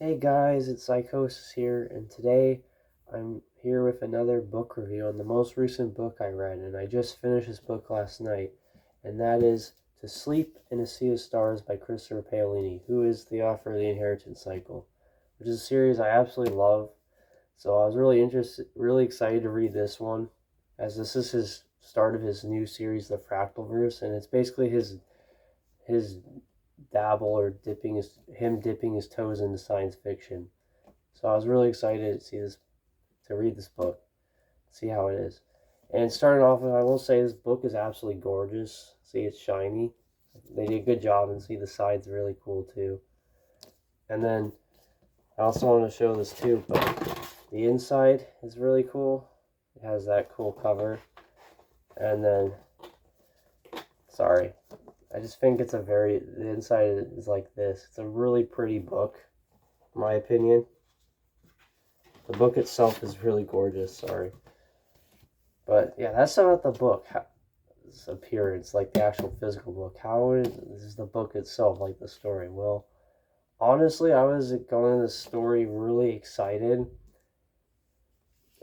Hey guys, it's Psychosis here, and today I'm here with another book review on the most recent book I read, and I just finished this book last night, and that is To Sleep in a Sea of Stars by Christopher Paolini, who is the author of The Inheritance Cycle, which is a series I absolutely love. So I was really excited to read this one, as this is his start of his new series, The Fractalverse, and it's basically his dabble or dipping his toes into science fiction. So I was really excited to read this book, see how it is. And starting off with, I will say this book is absolutely gorgeous. See, it's shiny. They did a good job, and see the side's really cool too. And then I also want to show this too, but the inside is really cool. It has that cool cover. And then, sorry, I just think the inside is like this. It's a really pretty book, in my opinion. The book itself is really gorgeous, sorry. But yeah, that's about the book. Its appearance, like the actual physical book. How is the book itself, like the story? Well, honestly, I was going into the story really excited,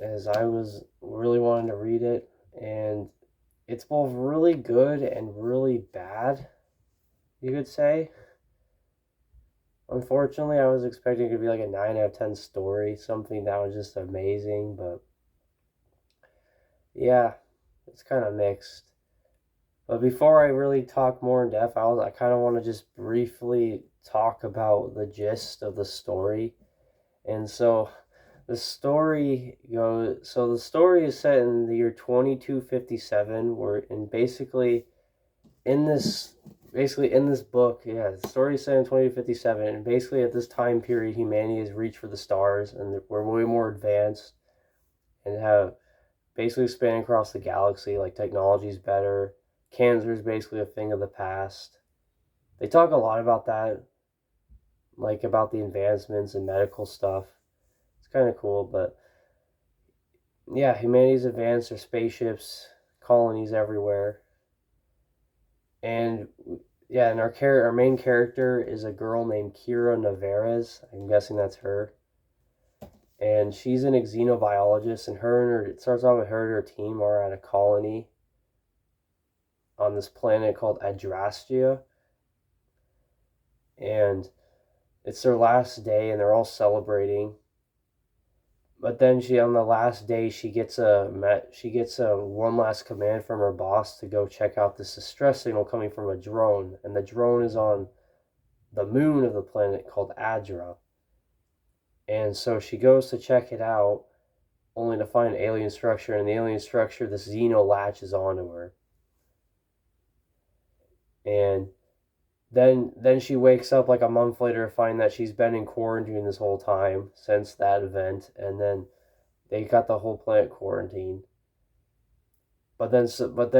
as I was really wanting to read it, and it's both really good and really bad, you could say. Unfortunately, I was expecting it to be like a 9 out of 10 story, something that was just amazing, but yeah, it's kind of mixed. But before I really talk more in depth, I kind of want to just briefly talk about the gist of the story. And so the story is set in the year 2257, where and in this in this book, yeah, the story is set in 2257, and basically at this time period, humanity has reached for the stars, and we're way more advanced and have basically spanning across the galaxy. Like, technology's better. Cancer is basically a thing of the past. They talk a lot about that, like about the advancements in medical stuff. It's kind of cool, but yeah, humanity's advanced. There's spaceships, colonies everywhere, and yeah, and our main character is a girl named Kira Navarez. I'm guessing that's her, and she's an xenobiologist. And it starts off with her and her team are at a colony on this planet called Adrastia, and it's their last day, and they're all celebrating. But then on the last day, she gets a one last command from her boss to go check out this distress signal coming from a drone, and the drone is on the moon of the planet called Adra. And so she goes to check it out, only to find an alien structure, and the alien structure, this Xeno latches onto her. And then she wakes up like a month later to find that she's been in quarantine this whole time since that event, and then they got the whole planet quarantined. But then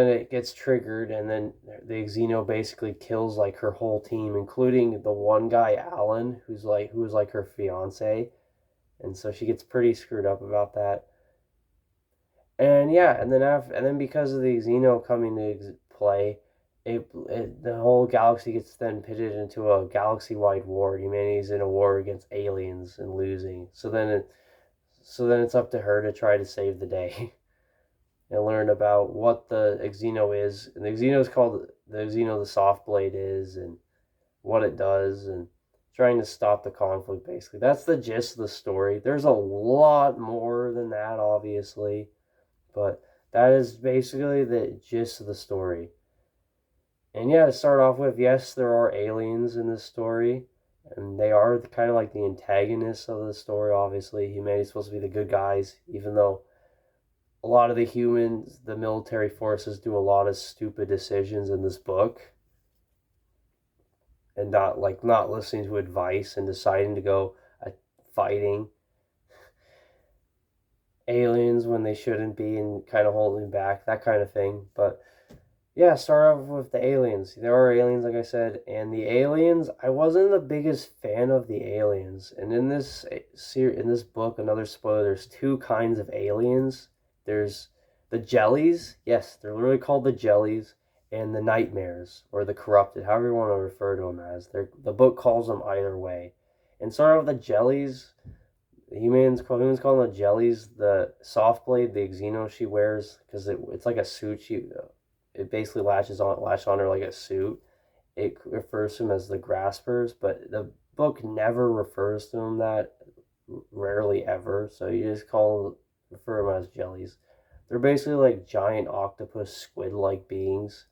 it gets triggered, and then the Xeno basically kills like her whole team, including the one guy, Alan, who was like her fiance, and so she gets pretty screwed up about that. And yeah, and then because of the Xeno coming to play, the whole galaxy gets then pitted into a galaxy-wide war. Humanity's in a war against aliens and losing. So then it's up to her to try to save the day and learn about what the Xeno is. And the Xeno is called the Xeno the Soft Blade is, and what it does, and trying to stop the conflict, basically. That's the gist of the story. There's a lot more than that, obviously, but that is basically the gist of the story. And yeah, to start off with, yes, there are aliens in this story, and they are kind of like the antagonists of the story, obviously. Humanity's supposed to be the good guys, even though a lot of the humans, the military forces, do a lot of stupid decisions in this book, and not listening to advice and deciding to go fighting aliens when they shouldn't be, and kind of holding back, that kind of thing. But yeah, start off with the aliens. There are aliens, like I said, and the aliens, I wasn't the biggest fan of the aliens. And in this book, another spoiler, there's two kinds of aliens. There's the jellies, yes, they're literally called the jellies, and the nightmares, or the corrupted, however you want to refer to them as. The book calls them either way. And sort of the jellies, humans call them the jellies. The soft blade, the Xeno she wears, because it's like a suit. It basically latch on her like a suit. It refers to them as the graspers, but the book never refers to them that, rarely ever. So you just refer them as jellies. They're basically like giant octopus squid-like beings,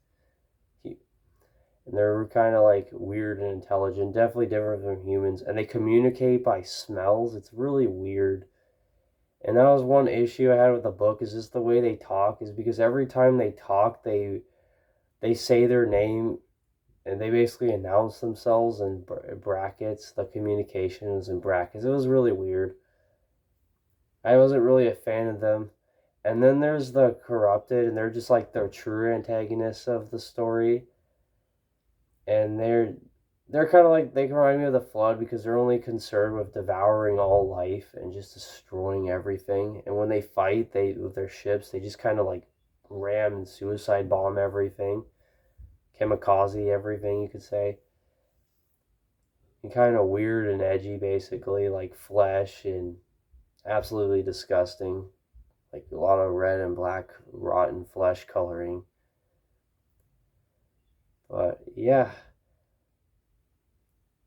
and they're kind of like weird and intelligent, definitely different from humans, and they communicate by smells. It's really weird. And that was one issue I had with the book, is just the way they talk, is because every time they talk, they say their name, and they basically announce themselves in brackets. The communication was in brackets. It was really weird. I wasn't really a fan of them. And then there's the corrupted, and they're just like the true antagonists of the story. And they're kind of like, they remind me of the Flood, because they're only concerned with devouring all life and just destroying everything. And when they fight, they with their ships, they just kind of like ram and suicide bomb everything, kamikaze everything, you could say. And kind of weird and edgy, basically, like flesh, and absolutely disgusting, like a lot of red and black rotten flesh coloring. But yeah,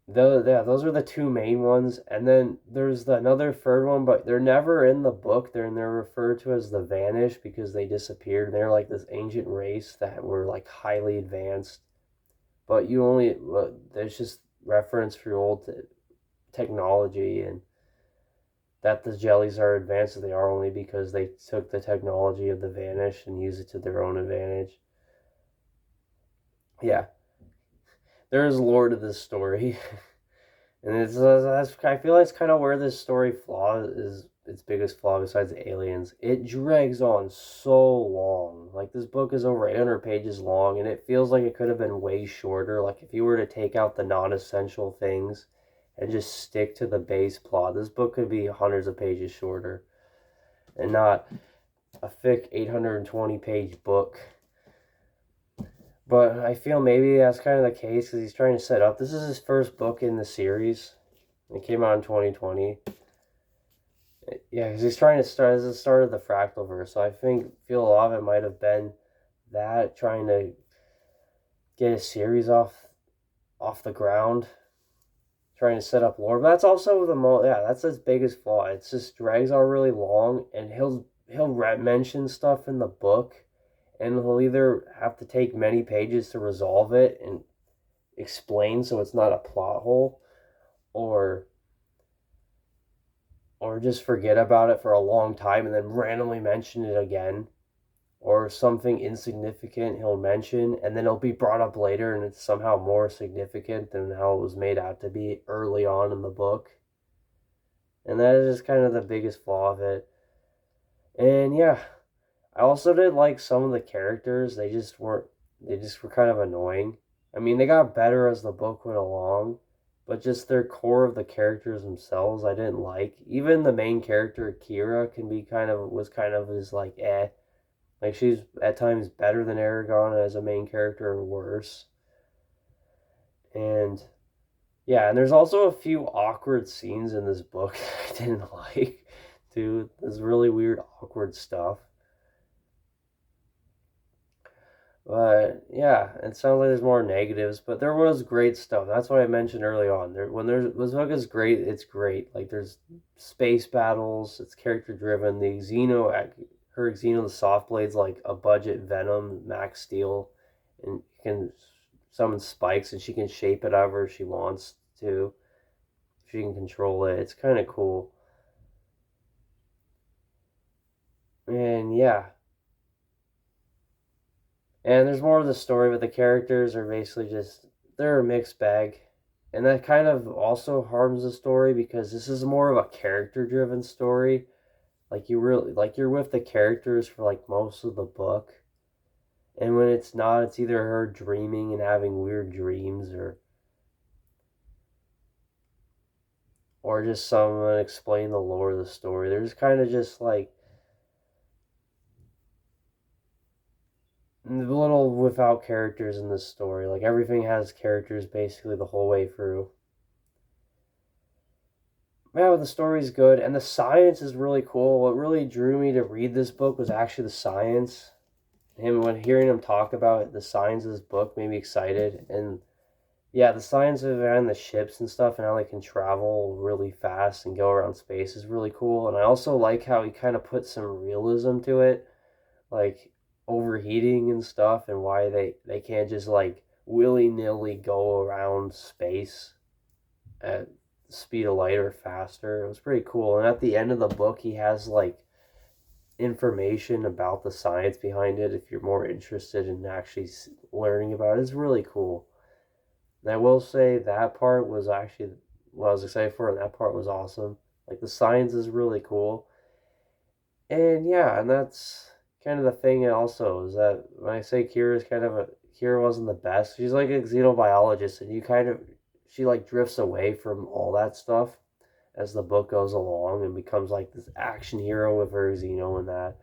those are the two main ones, and then there's another third one, but they're never in the book. They're referred to as the Vanish, because they disappeared. They're like this ancient race that were like highly advanced, but there's just reference for old technology, and that the jellies are advanced as they are only because they took the technology of the Vanish and used it to their own advantage. Yeah, there is lore to this story. And I feel like it's kind of where this story flaw is, its biggest flaw besides the aliens. It drags on so long. Like, this book is over 800 pages long, and it feels like it could have been way shorter. Like, if you were to take out the non-essential things and just stick to the base plot, this book could be hundreds of pages shorter, and not a thick 820-page book. But I feel maybe that's kind of the case, because he's trying to set up. This is his first book in the series. It came out in 2020. Yeah, because he's trying to start as the start of the Fractalverse. So I feel a lot of it might have been that, trying to get a series off the ground, trying to set up lore. But that's also that's his biggest flaw. It just drags on really long, and he'll mention stuff in the book, and he'll either have to take many pages to resolve it and explain so it's not a plot hole, or just forget about it for a long time and then randomly mention it again, or something insignificant he'll mention and then it'll be brought up later and it's somehow more significant than how it was made out to be early on in the book. And that is just kind of the biggest flaw of it. And yeah, I also did like some of the characters. They just were kind of annoying. I mean, they got better as the book went along, but just their core of the characters themselves I didn't like. Even the main character Kira was kind of as like like she's at times better than Aragon as a main character, and worse. And yeah, and there's also a few awkward scenes in this book that I didn't like. Dude, this really weird awkward stuff. But yeah, it sounds like there's more negatives, but there was great stuff. That's what I mentioned early on. This book is great, it's great. Like, there's space battles, it's character driven. Her Xeno, the soft blade's like a budget Venom Max Steel, and can summon spikes, and she can shape it however she wants to. She can control it. It's kind of cool. And yeah, and there's more of the story, but the characters are basically they're a mixed bag. And that kind of also harms the story, because this is more of a character driven story. Like, you're with the characters for like most of the book. And when it's not, it's either her dreaming and having weird dreams, or just someone explain the lore of the story. There's kind of just like a little without characters in this story. Like, everything has characters basically the whole way through. yeah, the story's good, and the science is really cool. What really drew me to read this book was actually the science. When hearing him talk about the science of this book made me excited, and yeah, the science behind the ships and stuff, and how they can travel really fast and go around space is really cool. And I also like how he kind of put some realism to it, like overheating and stuff, and why they can't just like willy nilly go around space at the speed of light or faster. It was pretty cool. And at the end of the book, he has like information about the science behind it if you're more interested in actually learning about it. It's really cool. And I will say that part was actually what I was excited for, and that part was awesome. Like the science is really cool. And yeah, and that's kind of the thing also is that when I say Kira wasn't the best, she's like a xenobiologist, and she like drifts away from all that stuff as the book goes along and becomes like this action hero with her Xeno and that.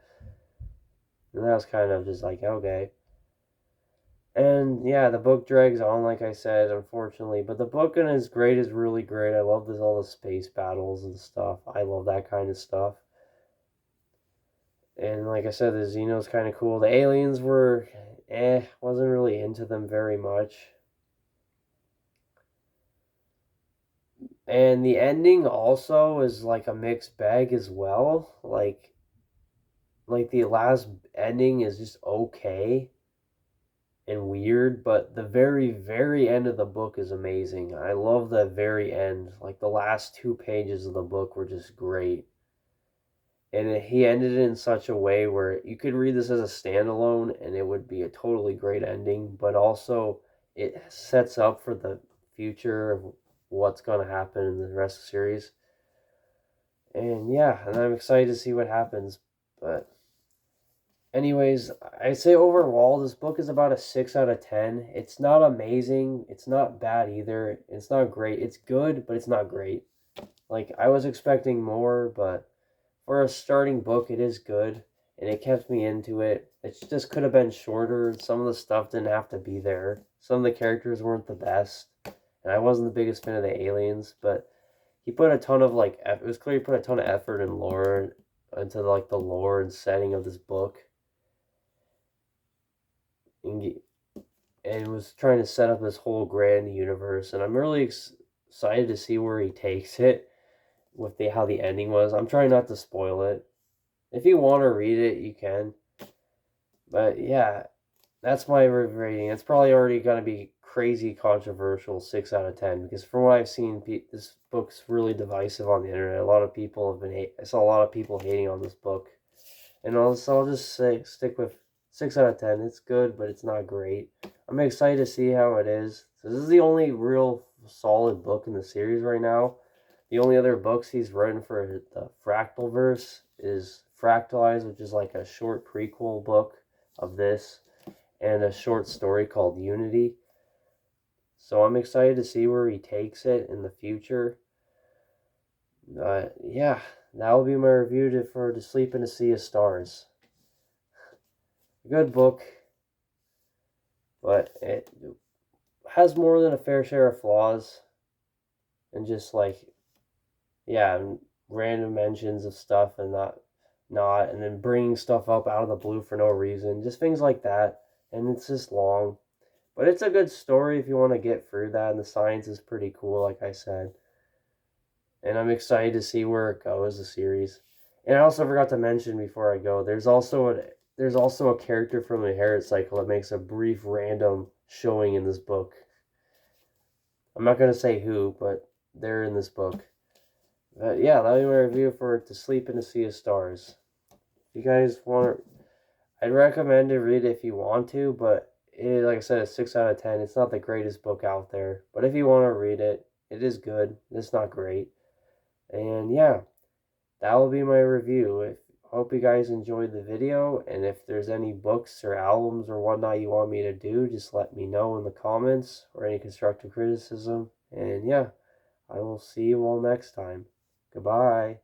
And that was kind of just like, okay. And yeah, the book drags on, like I said, unfortunately. But the book in its great is really great. I love this all the space battles and stuff. I love that kind of stuff. And like I said, the Xeno's kind of cool. The aliens were, wasn't really into them very much. And the ending also is like a mixed bag as well. Like the last ending is just okay and weird, but the very, very end of the book is amazing. I love the very end. Like the last 2 pages of the book were just great. And he ended it in such a way where you could read this as a standalone and it would be a totally great ending, but also it sets up for the future of what's going to happen in the rest of the series. And yeah, and I'm excited to see what happens. But anyways, I say overall, this book is about a 6 out of 10. It's not amazing. It's not bad either. It's not great. It's good, but it's not great. Like, I was expecting more, but for a starting book, it is good, and it kept me into it. It just could have been shorter. Some of the stuff didn't have to be there. Some of the characters weren't the best, and I wasn't the biggest fan of the aliens, but he put a ton of, like, it was clear he put a ton of effort and lore into, like, the lore and setting of this book. And was trying to set up this whole grand universe, and I'm really excited to see where he takes it with how the ending was. I'm trying not to spoil it. If you want to read it, you can. But yeah, that's my rating. It's probably already going to be crazy controversial 6 out of 10 because from what I've seen, this book's really divisive on the internet. A lot of people have been I saw a lot of people hating on this book. And I'll just say stick with 6 out of 10. It's good, but it's not great. I'm excited to see how it is. So this is the only real solid book in the series right now. The only other books he's written for the Fractalverse is Fractalize, which is like a short prequel book of this, and a short story called Unity. So I'm excited to see where he takes it in the future. Yeah, that will be my review for To Sleep in a Sea of Stars. Good book, but it has more than a fair share of flaws, and just like, yeah, random mentions of stuff and and then bringing stuff up out of the blue for no reason, just things like that. And it's just long, but it's a good story if you want to get through that, and the science is pretty cool, like I said. And I'm excited to see where it goes, the series. And I also forgot to mention before I go, there's also a character from the Inherit Cycle that makes a brief random showing in this book. I'm not going to say who, but they're in this book. But yeah, that'll be my review for To Sleep in a Sea of Stars. If you guys want, I'd recommend to read it if you want to, but like I said, it's 6 out of 10. It's not the greatest book out there, but if you want to read it, it is good. It's not great. And yeah, that will be my review. Hope you guys enjoyed the video, and if there's any books or albums or whatnot you want me to do, just let me know in the comments, or any constructive criticism. And yeah, I will see you all next time. Goodbye.